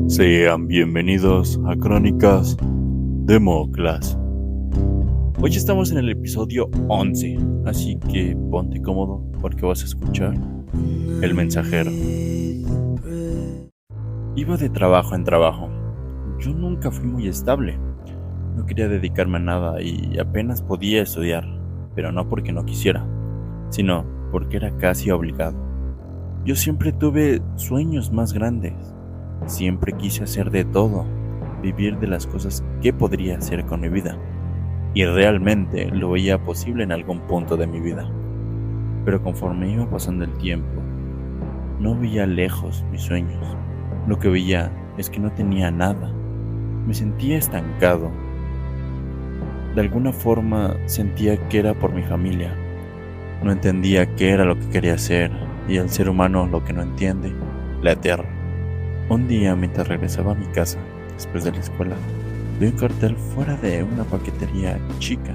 Sean bienvenidos a Crónicas de Moclas. Hoy estamos en el episodio 11, así que ponte cómodo porque vas a escuchar El Mensajero. Iba de trabajo en trabajo. Yo nunca fui muy estable. No quería dedicarme a nada y apenas podía estudiar, pero no porque no quisiera, sino porque era casi obligado. Yo siempre tuve sueños más grandes. Siempre quise hacer de todo, vivir de las cosas que podría hacer con mi vida. Y realmente lo veía posible en algún punto de mi vida. Pero conforme iba pasando el tiempo, no veía lejos mis sueños. Lo que veía es que no tenía nada. Me sentía estancado. De alguna forma sentía que era por mi familia. No entendía qué era lo que quería hacer, y el ser humano lo que no entiende, le aterra. Un día, mientras regresaba a mi casa, después de la escuela, vi un cartel fuera de una paquetería chica.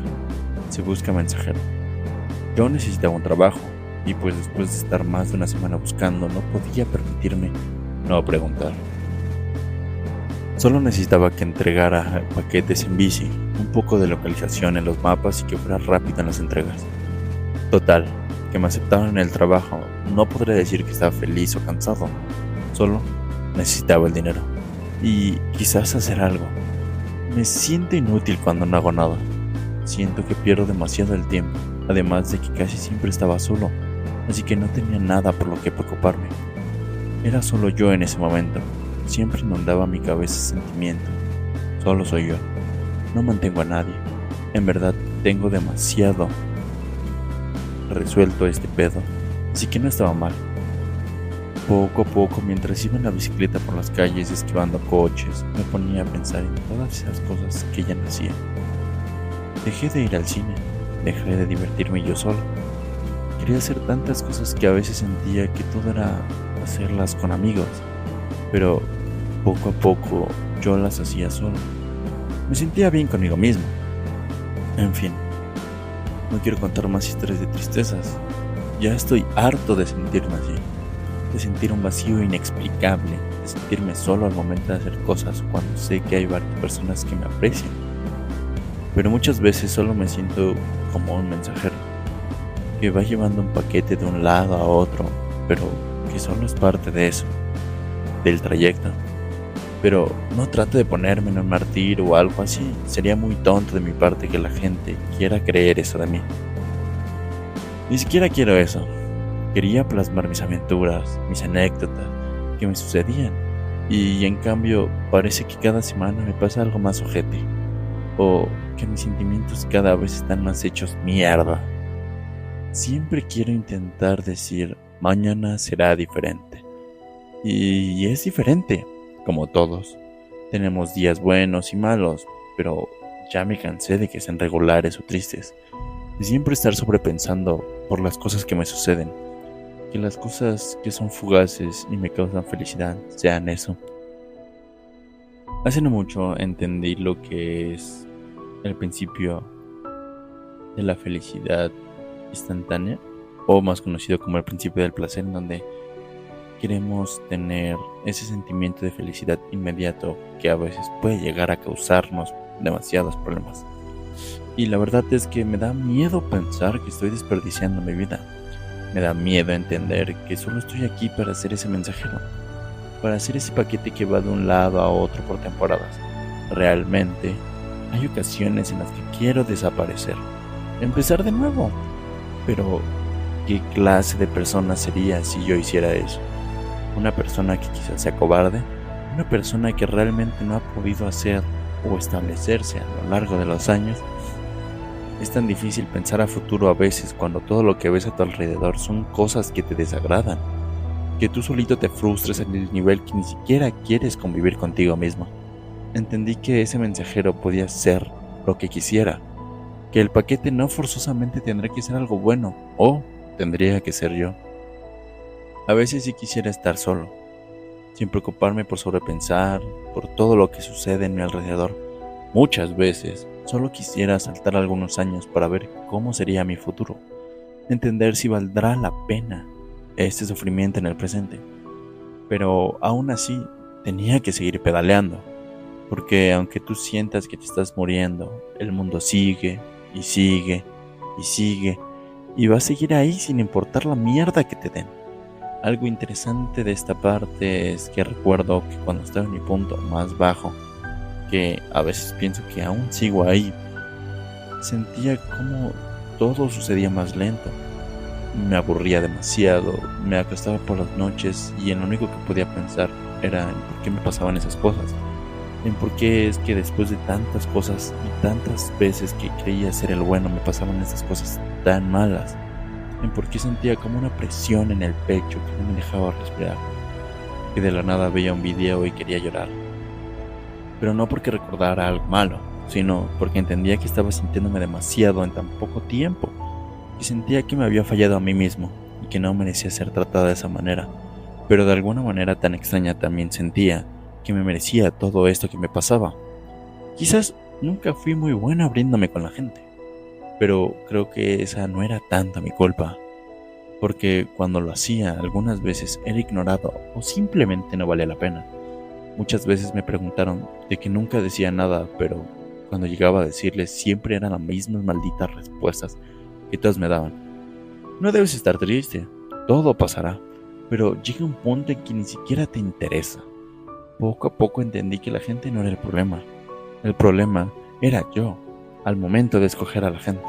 Se busca mensajero. Yo necesitaba un trabajo, y pues después de estar más de una semana buscando, no podía permitirme no preguntar. Solo necesitaba que entregara paquetes en bici, un poco de localización en los mapas y que fuera rápido en las entregas. Total, que me aceptaron en el trabajo. No podré decir que estaba feliz o cansado, solo necesitaba el dinero y quizás hacer algo. Me siento inútil cuando no hago nada. Siento que pierdo demasiado el tiempo, además de que casi siempre estaba solo, así que no tenía nada por lo que preocuparme. Era solo yo en ese momento. Siempre inundaba mi cabeza ese sentimiento. Solo soy yo. No mantengo a nadie. En verdad tengo demasiado resuelto este pedo, así que no estaba mal. Poco a poco, mientras iba en la bicicleta por las calles esquivando coches, me ponía a pensar en todas esas cosas que ya no hacía. Dejé de ir al cine, dejé de divertirme yo solo. Quería hacer tantas cosas que a veces sentía que todo era hacerlas con amigos, pero poco a poco yo las hacía solo. Me sentía bien conmigo mismo. En fin, no quiero contar más historias de tristezas. Ya estoy harto de sentirme así. De sentir un vacío inexplicable, de sentirme solo al momento de hacer cosas cuando sé que hay varias personas que me aprecian. Pero muchas veces solo me siento como un mensajero, que va llevando un paquete de un lado a otro, pero que solo es parte de eso, del trayecto. Pero no trato de ponerme en un martirio o algo así, sería muy tonto de mi parte que la gente quiera creer eso de mí. Ni siquiera quiero eso. Quería plasmar mis aventuras, mis anécdotas que me sucedían, y en cambio parece que cada semana me pasa algo más ojete, o que mis sentimientos cada vez están más hechos mierda. Siempre quiero intentar decir, mañana será diferente, y es diferente, como todos. Tenemos días buenos y malos, pero ya me cansé de que sean regulares o tristes, de siempre estar sobrepensando por las cosas que me suceden. Que las cosas que son fugaces y me causan felicidad sean eso. Hace no mucho entendí lo que es el principio de la felicidad instantánea, o más conocido como el principio del placer, en donde queremos tener ese sentimiento de felicidad inmediato que a veces puede llegar a causarnos demasiados problemas. Y la verdad es que me da miedo pensar que estoy desperdiciando mi vida. Me da miedo entender que solo estoy aquí para ser ese mensajero, para hacer ese paquete que va de un lado a otro por temporadas. Realmente, hay ocasiones en las que quiero desaparecer, empezar de nuevo. Pero, ¿qué clase de persona sería si yo hiciera eso? Una persona que quizás sea cobarde, una persona que realmente no ha podido hacer o establecerse a lo largo de los años. Es tan difícil pensar a futuro a veces cuando todo lo que ves a tu alrededor son cosas que te desagradan, que tú solito te frustres en el nivel que ni siquiera quieres convivir contigo mismo. Entendí que ese mensajero podía ser lo que quisiera, que el paquete no forzosamente tendría que ser algo bueno, o tendría que ser yo. A veces sí quisiera estar solo, sin preocuparme por sobrepensar, por todo lo que sucede en mi alrededor. Muchas veces solo quisiera saltar algunos años para ver cómo sería mi futuro, entender si valdrá la pena este sufrimiento en el presente. Pero aún así, tenía que seguir pedaleando, porque aunque tú sientas que te estás muriendo, el mundo sigue y sigue y sigue y va a seguir ahí sin importar la mierda que te den. Algo interesante de esta parte es que recuerdo que cuando estaba en mi punto más bajo, que a veces pienso que aún sigo ahí, sentía como todo sucedía más lento. Me aburría demasiado, me acostaba por las noches y en lo único que podía pensar era en por qué me pasaban esas cosas. En por qué es que después de tantas cosas y tantas veces que creía ser el bueno me pasaban esas cosas tan malas. En por qué sentía como una presión en el pecho que no me dejaba respirar. Que de la nada veía un video y quería llorar. Pero no porque recordara algo malo, sino porque entendía que estaba sintiéndome demasiado en tan poco tiempo. Y sentía que me había fallado a mí mismo y que no merecía ser tratada de esa manera. Pero de alguna manera tan extraña también sentía que me merecía todo esto que me pasaba. Quizás nunca fui muy bueno abriéndome con la gente, pero creo que esa no era tanta mi culpa, porque cuando lo hacía algunas veces era ignorado o simplemente no valía la pena. Muchas veces me preguntaron de que nunca decía nada, pero cuando llegaba a decirles siempre eran las mismas malditas respuestas que todos me daban. No debes estar triste, todo pasará, pero llega un punto en que ni siquiera te interesa. Poco a poco entendí que la gente no era el problema. El problema era yo, al momento de escoger a la gente.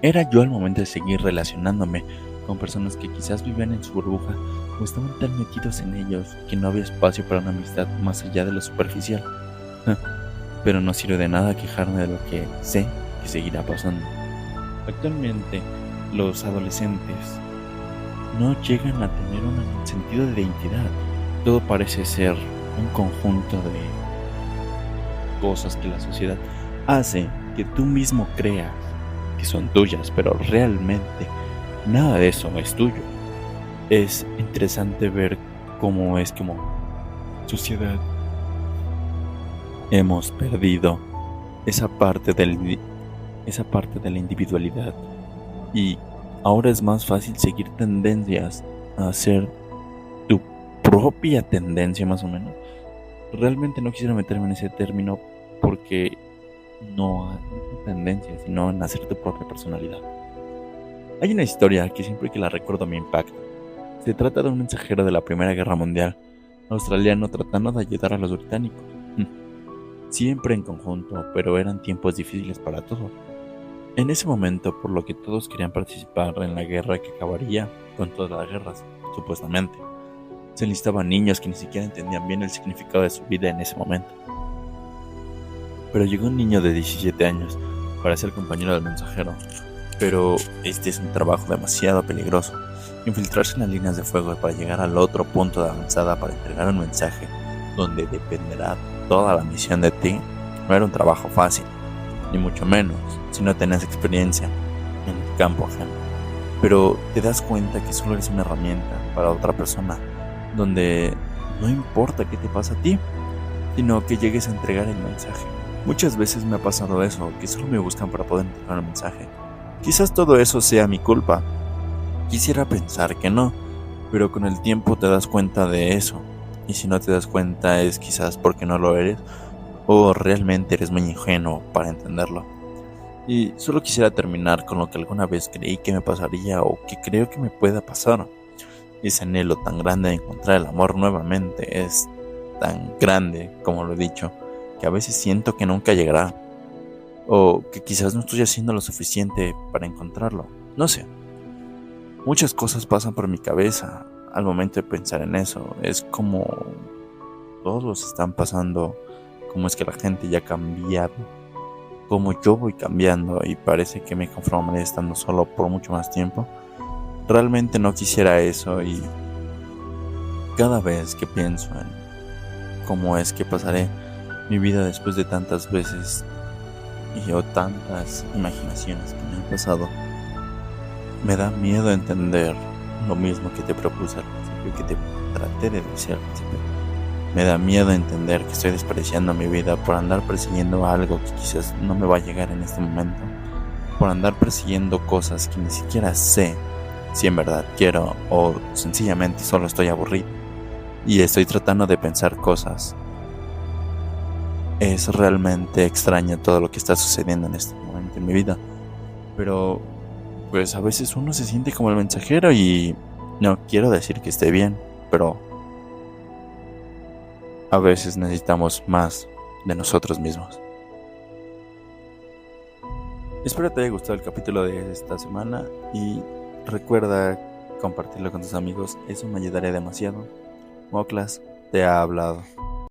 Era yo al momento de seguir relacionándome con personas que quizás vivían en su burbuja o estaban tan metidos en ellos que no había espacio para una amistad más allá de lo superficial. Pero no sirve de nada quejarme de lo que sé que seguirá pasando. Actualmente, los adolescentes no llegan a tener un sentido de identidad. Todo parece ser un conjunto de cosas que la sociedad hace que tú mismo creas que son tuyas, pero realmente nada de eso es tuyo. Es interesante ver cómo es como sociedad hemos perdido esa parte de la individualidad y ahora es más fácil seguir tendencias a hacer tu propia tendencia más o menos. Realmente no quisiera meterme en ese término porque no hay tendencia, sino en hacer tu propia personalidad. Hay una historia que siempre que la recuerdo me impacta. Se trata de un mensajero de la Primera Guerra Mundial, australiano tratando de ayudar a los británicos. Siempre en conjunto, pero eran tiempos difíciles para todos. En ese momento, por lo que todos querían participar en la guerra que acabaría con todas las guerras, supuestamente. Se enlistaban niños que ni siquiera entendían bien el significado de su vida en ese momento. Pero llegó un niño de 17 años para ser compañero del mensajero. Pero este es un trabajo demasiado peligroso. Infiltrarse en las líneas de fuego para llegar al otro punto de avanzada para entregar un mensaje donde dependerá toda la misión de ti, no era un trabajo fácil, ni mucho menos si no tenés experiencia en el campo ajeno. Pero te das cuenta que solo eres una herramienta para otra persona, donde no importa qué te pasa a ti, sino que llegues a entregar el mensaje. Muchas veces me ha pasado eso, que solo me buscan para poder entregar el mensaje. Quizás todo eso sea mi culpa. Quisiera pensar que no, pero con el tiempo te das cuenta de eso. Y si no te das cuenta es quizás porque no lo eres o realmente eres muy ingenuo para entenderlo. Y solo quisiera terminar con lo que alguna vez creí que me pasaría o que creo que me pueda pasar. Ese anhelo tan grande de encontrar el amor nuevamente es tan grande, como lo he dicho, que a veces siento que nunca llegará. O que quizás no estoy haciendo lo suficiente para encontrarlo. No sé. Muchas cosas pasan por mi cabeza al momento de pensar en eso. Es como todos están pasando, como es que la gente ya ha cambiado, como yo voy cambiando y parece que me conformaré estando solo por mucho más tiempo. Realmente no quisiera eso y cada vez que pienso en cómo es que pasaré mi vida después de tantas veces o tantas imaginaciones que me han pasado, me da miedo entender lo mismo que te propuse al principio, que te traté de decir al principio. Me da miedo entender que estoy desperdiciando mi vida por andar persiguiendo algo que quizás no me va a llegar en este momento, por andar persiguiendo cosas que ni siquiera sé si en verdad quiero o sencillamente solo estoy aburrido. y estoy tratando de pensar cosas. Es realmente extraño todo lo que está sucediendo en este momento en mi vida, pero pues a veces uno se siente como el mensajero y no quiero decir que esté bien, pero a veces necesitamos más de nosotros mismos. Espero te haya gustado el capítulo de esta semana y recuerda compartirlo con tus amigos, eso me ayudaría demasiado. Moklas te ha hablado.